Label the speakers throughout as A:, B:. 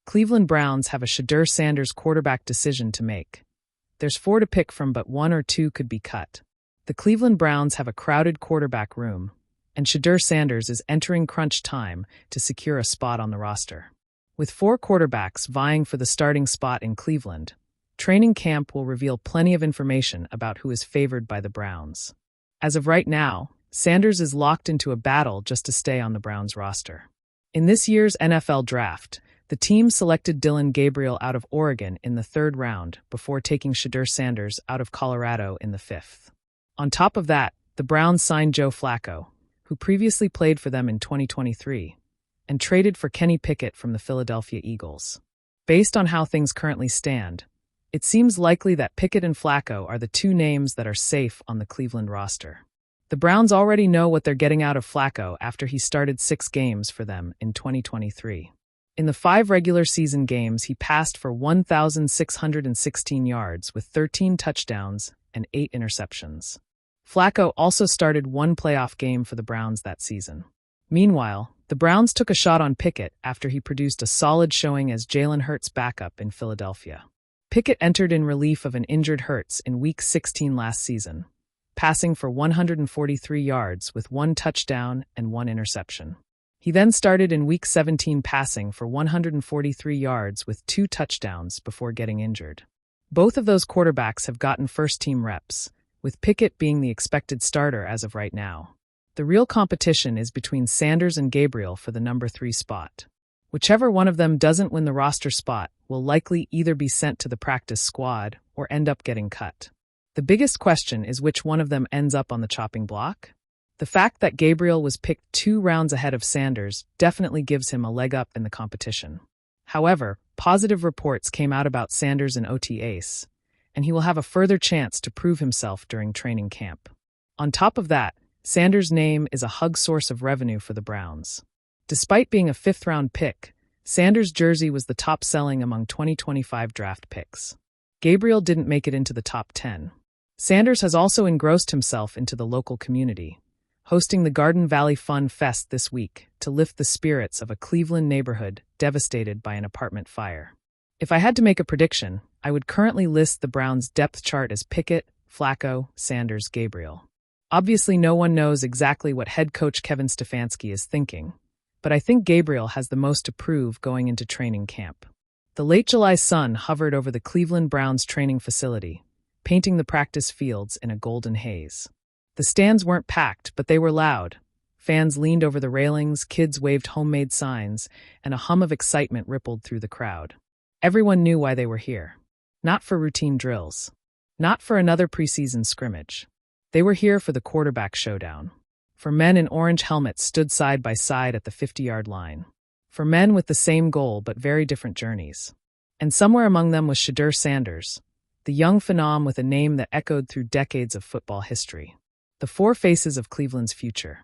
A: Cleveland Browns have a Shedeur Sanders quarterback decision to make. There's 4 to pick from, but 1 or 2 could be cut. The Cleveland Browns have a crowded quarterback room, and Shedeur Sanders is entering crunch time to secure a spot on the roster. With 4 quarterbacks vying for the starting spot in Cleveland, training camp will reveal plenty of information about who is favored by the Browns. As of right now, Sanders is locked into a battle just to stay on the Browns roster. In this year's NFL Draft, the team selected Dillon Gabriel out of Oregon in the 3rd round before taking Shedeur Sanders out of Colorado in the 5th. On top of that, the Browns signed Joe Flacco, who previously played for them in 2023, and traded for Kenny Pickett from the Philadelphia Eagles. Based on how things currently stand, it seems likely that Pickett and Flacco are the 2 names that are safe on the Cleveland roster. The Browns already know what they're getting out of Flacco after he started 6 games for them in 2023. In the 5 regular season games, he passed for 1,616 yards with 13 touchdowns and 8 interceptions. Flacco also started 1 playoff game for the Browns that season. Meanwhile, the Browns took a shot on Pickett after he produced a solid showing as Jalen Hurts' backup in Philadelphia. Pickett entered in relief of an injured Hurts in Week 16 last season, passing for 143 yards with 1 touchdown and 1 interception. He then started in Week 17 passing for 143 yards with 2 touchdowns before getting injured. Both of those quarterbacks have gotten first-team reps, with Pickett being the expected starter as of right now. The real competition is between Sanders and Gabriel for the number 3 spot. Whichever one of them doesn't win the roster spot will likely either be sent to the practice squad or end up getting cut. The biggest question is which one of them ends up on the chopping block. The fact that Gabriel was picked 2 rounds ahead of Sanders definitely gives him a leg up in the competition. However, positive reports came out about Sanders in OTAs, and he will have a further chance to prove himself during training camp. On top of that, Sanders' name is a hug source of revenue for the Browns. Despite being a 5th-round pick, Sanders' jersey was the top-selling among 2025 draft picks. Gabriel didn't make it into the top 10. Sanders has also engrossed himself into the local community, hosting the Garden Valley Fun Fest this week to lift the spirits of a Cleveland neighborhood devastated by an apartment fire. If I had to make a prediction, I would currently list the Browns' depth chart as Pickett, Flacco, Sanders, Gabriel. Obviously, no one knows exactly what head coach Kevin Stefanski is thinking, but I think Gabriel has the most to prove going into training camp. The late July sun hovered over the Cleveland Browns training facility, painting the practice fields in a golden haze. The stands weren't packed, but they were loud. Fans leaned over the railings, kids waved homemade signs, and a hum of excitement rippled through the crowd. Everyone knew why they were here. Not for routine drills. Not for another preseason scrimmage. They were here for the quarterback showdown. For men in orange helmets stood side by side at the 50-yard line. For men with the same goal but very different journeys. And somewhere among them was Shedeur Sanders, the young phenom with a name that echoed through decades of football history. The 4 faces of Cleveland's future.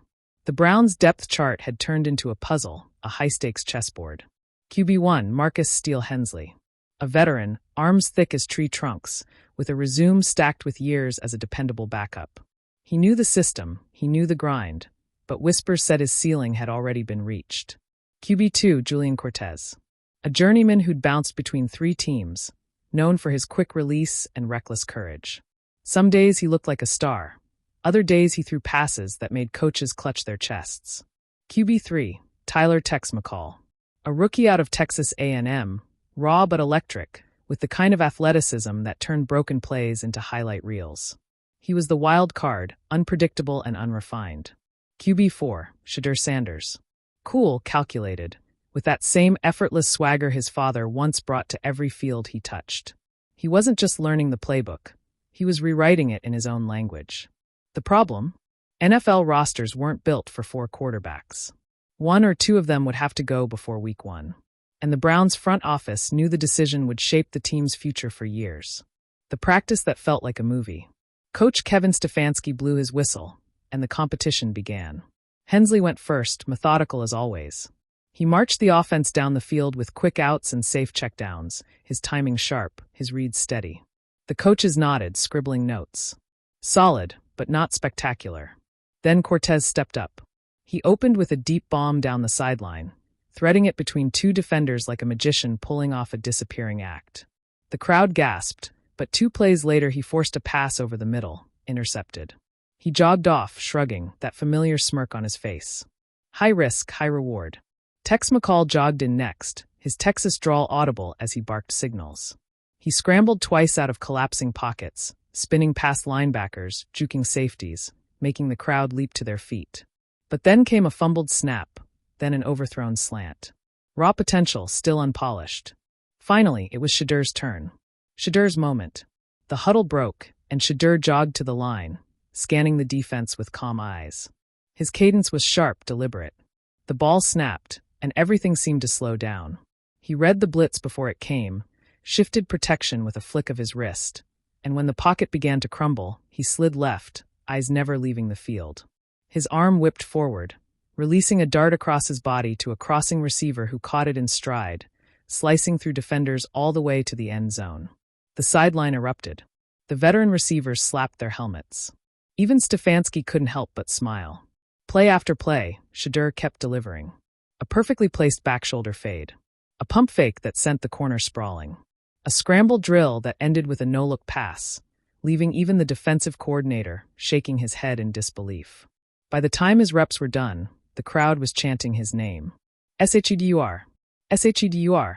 A: The Browns' depth chart had turned into a puzzle, a high-stakes chessboard. QB1, Marcus Steele Hensley. A veteran, arms thick as tree trunks, with a resume stacked with years as a dependable backup. He knew the system, he knew the grind, but whispers said his ceiling had already been reached. QB2, Julian Cortez. A journeyman who'd bounced between 3 teams, known for his quick release and reckless courage. Some days he looked like a star. Other days he threw passes that made coaches clutch their chests. QB3, Tyler Tex McCall. A rookie out of Texas A&M, raw but electric, with the kind of athleticism that turned broken plays into highlight reels. He was the wild card, unpredictable and unrefined. QB4, Shedeur Sanders. Cool, calculated, with that same effortless swagger his father once brought to every field he touched. He wasn't just learning the playbook. He was rewriting it in his own language. The problem? NFL rosters weren't built for 4 quarterbacks. 1 or 2 of them would have to go before Week 1. And the Browns' front office knew the decision would shape the team's future for years. The practice that felt like a movie. Coach Kevin Stefanski blew his whistle, and the competition began. Hensley went first, methodical as always. He marched the offense down the field with quick outs and safe checkdowns, his timing sharp, his reads steady. The coaches nodded, scribbling notes. Solid, but not spectacular. Then Cortez stepped up. He opened with a deep bomb down the sideline, threading it between two defenders like a magician pulling off a disappearing act. The crowd gasped, but 2 plays later he forced a pass over the middle, intercepted. He jogged off, shrugging, that familiar smirk on his face. High risk, high reward. Tex McCall jogged in next, his Texas drawl audible as he barked signals. He scrambled twice out of collapsing pockets, spinning past linebackers, juking safeties, making the crowd leap to their feet. But then came a fumbled snap, then an overthrown slant. Raw potential, still unpolished. Finally, it was Shedeur's turn. Shedeur's moment. The huddle broke, and Shedeur jogged to the line, scanning the defense with calm eyes. His cadence was sharp, deliberate. The ball snapped, and everything seemed to slow down. He read the blitz before it came, shifted protection with a flick of his wrist, and when the pocket began to crumble, he slid left, eyes never leaving the field. His arm whipped forward, releasing a dart across his body to a crossing receiver who caught it in stride, slicing through defenders all the way to the end zone. The sideline erupted. The veteran receivers slapped their helmets. Even Stefanski couldn't help but smile. Play after play, Shedeur kept delivering. A perfectly placed back shoulder fade. A pump fake that sent the corner sprawling. A scramble drill that ended with a no-look pass, leaving even the defensive coordinator shaking his head in disbelief. By the time his reps were done, the crowd was chanting his name. Shedeur! Shedeur!